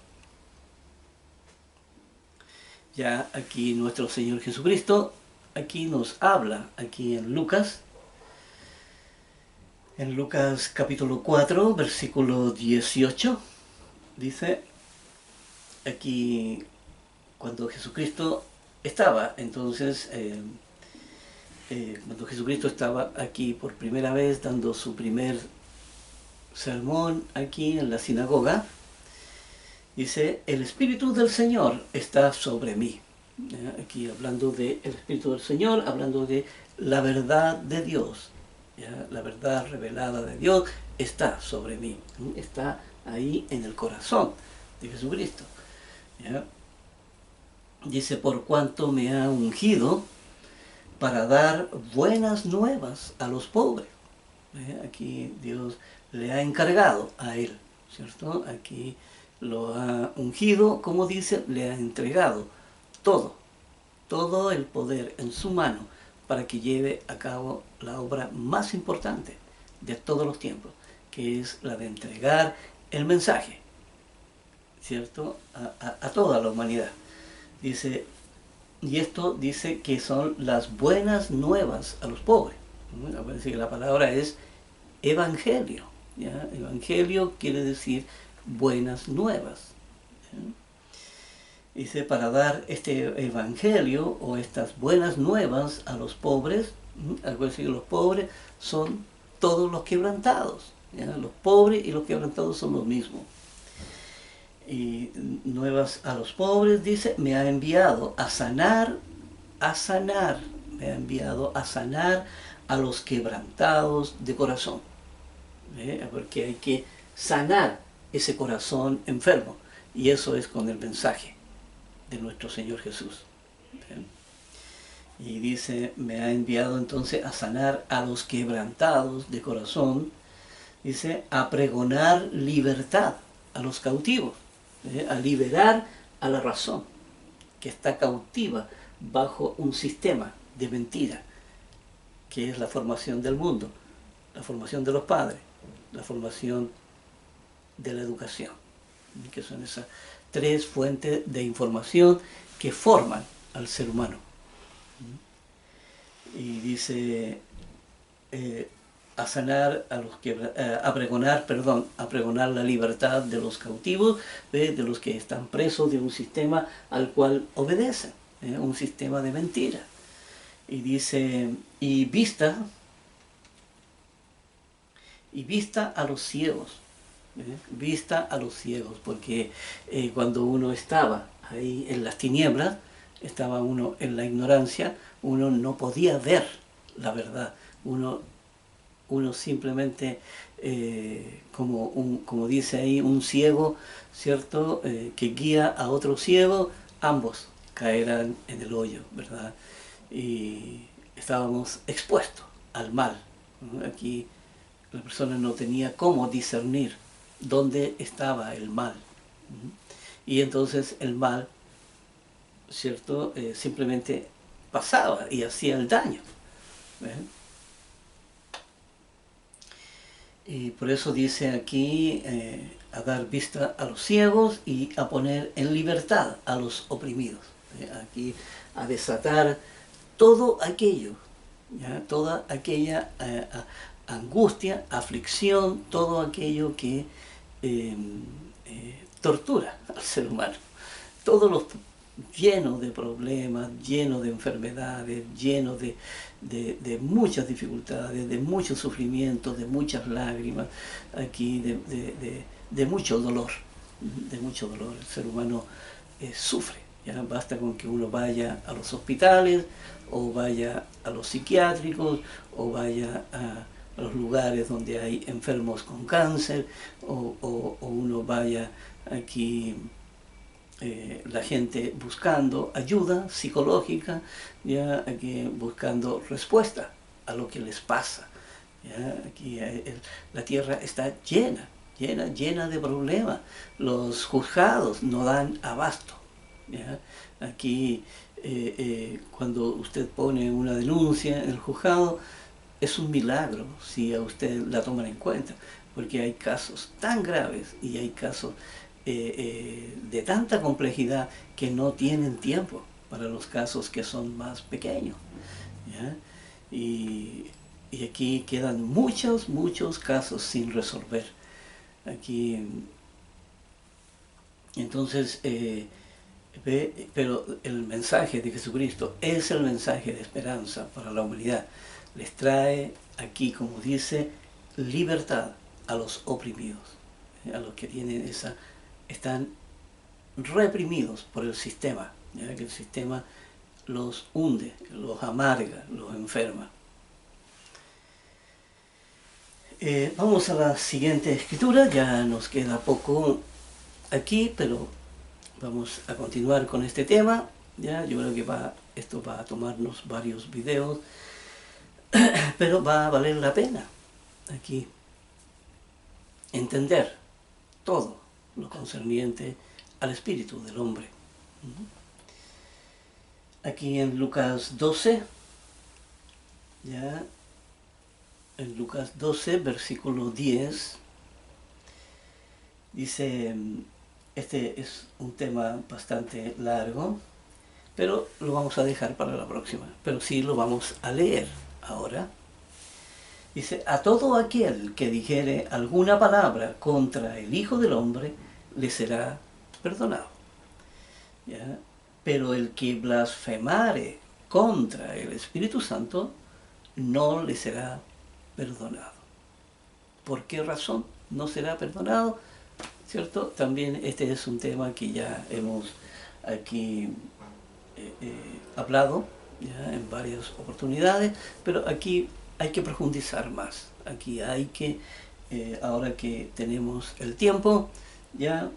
Ya aquí nuestro Señor Jesucristo, aquí nos habla, aquí en Lucas capítulo 4, versículo 18, dice, aquí, cuando Jesucristo estaba, entonces, cuando Jesucristo estaba aquí por primera vez dando su primer sermón aquí en la sinagoga, dice, el Espíritu del Señor está sobre mí. Aquí hablando del Espíritu del Señor, hablando de la verdad de Dios. ¿Ya? La verdad revelada de Dios está sobre mí, está ahí en el corazón de Jesucristo. ¿Ya? Dice, por cuanto me ha ungido para dar buenas nuevas a los pobres. Aquí Dios le ha encargado a él, ¿cierto? Aquí lo ha ungido, como dice, le ha entregado todo el poder en su mano para que lleve a cabo la obra más importante de todos los tiempos, que es la de entregar el mensaje, ¿cierto? A toda la humanidad. Dice, y esto dice que son las buenas nuevas a los pobres. Acuérdense que la palabra es evangelio. ¿Ya? Evangelio quiere decir buenas nuevas. ¿Ya? Dice, para dar este evangelio o estas buenas nuevas a los pobres. Acuérdense que los pobres son todos los quebrantados. ¿Ya? Los pobres y los quebrantados son los mismos. Y nuevas a los pobres, dice, me ha enviado a sanar, me ha enviado a sanar a los quebrantados de corazón. Porque hay que sanar ese corazón enfermo, y eso es con el mensaje de nuestro Señor Jesús. Y dice, me ha enviado entonces a sanar a los quebrantados de corazón, dice, a pregonar libertad a los cautivos, a liberar a la razón que está cautiva bajo un sistema de mentira, que es la formación del mundo, la formación de los padres, la formación de la educación, que son esas tres fuentes de información que forman al ser humano. Y dice, a sanar a los a pregonar la libertad de los cautivos, de los que están presos de un sistema al cual obedecen, un sistema de mentira. Y dice, y vista a los ciegos, vista a los ciegos, porque cuando uno estaba ahí en las tinieblas, estaba uno en la ignorancia, uno no podía ver la verdad, uno simplemente, como dice ahí, un ciego, ¿cierto?, que guía a otro ciego, ambos caerán en el hoyo, ¿verdad? Y estábamos expuestos al mal, ¿no? Aquí la persona no tenía cómo discernir dónde estaba el mal. Y entonces el mal, ¿cierto?, simplemente pasaba y hacía el daño. ¿Ven? Y por eso dice aquí, a dar vista a los ciegos y a poner en libertad a los oprimidos. Aquí a desatar todo aquello, ¿ya? Toda aquella angustia, aflicción, todo aquello que tortura al ser humano. Todos los lleno de problemas, lleno de enfermedades, lleno de muchas dificultades, de mucho sufrimiento, de muchas lágrimas, aquí de mucho dolor, de mucho dolor. El ser humano sufre, ya basta con que uno vaya a los hospitales, o vaya a los psiquiátricos, o vaya a los lugares donde hay enfermos con cáncer, o uno vaya aquí, la gente buscando ayuda psicológica, ya aquí buscando respuesta a lo que les pasa. ¿Ya? Aquí la tierra está llena de problemas. Los juzgados no dan abasto. ¿Ya? Aquí cuando usted pone una denuncia en el juzgado, es un milagro si a usted la toman en cuenta, porque hay casos tan graves y hay casos de tanta complejidad que no tienen tiempo para los casos que son más pequeños, ¿ya? Y aquí quedan muchos casos sin resolver. Aquí, entonces, pero el mensaje de Jesucristo es el mensaje de esperanza para la humanidad. Les trae aquí, como dice, libertad a los oprimidos, a los que tienen están reprimidos por el sistema, ¿ya? Que el sistema los hunde, los amarga, los enferma. Vamos a la siguiente escritura, ya nos queda poco aquí, pero vamos a continuar con este tema. ¿Ya? Yo creo que esto va a tomarnos varios videos, pero va a valer la pena aquí entender todo lo concerniente al espíritu del hombre. Aquí en Lucas 12, ya, en Lucas 12, versículo 10, dice, este es un tema bastante largo, pero lo vamos a dejar para la próxima, pero sí lo vamos a leer ahora. Dice, a todo aquel que dijere alguna palabra contra el Hijo del Hombre, le será perdonado. ¿Ya? Pero el que blasfemare contra el Espíritu Santo, no le será perdonado. ¿Por qué razón no será perdonado? ¿Cierto? También este es un tema que ya hemos aquí hablado, ¿ya?, en varias oportunidades, pero aquí hay que profundizar más. Aquí hay que, ahora que tenemos el tiempo, ya,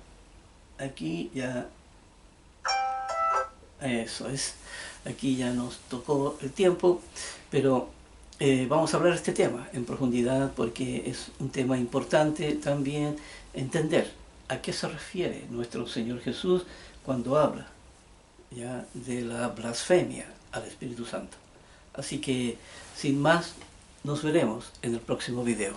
aquí ya, eso es, aquí ya nos tocó el tiempo, pero vamos a hablar de este tema en profundidad porque es un tema importante también entender a qué se refiere nuestro Señor Jesús cuando habla, ya, de la blasfemia al Espíritu Santo. Así que, sin más, nos veremos en el próximo video.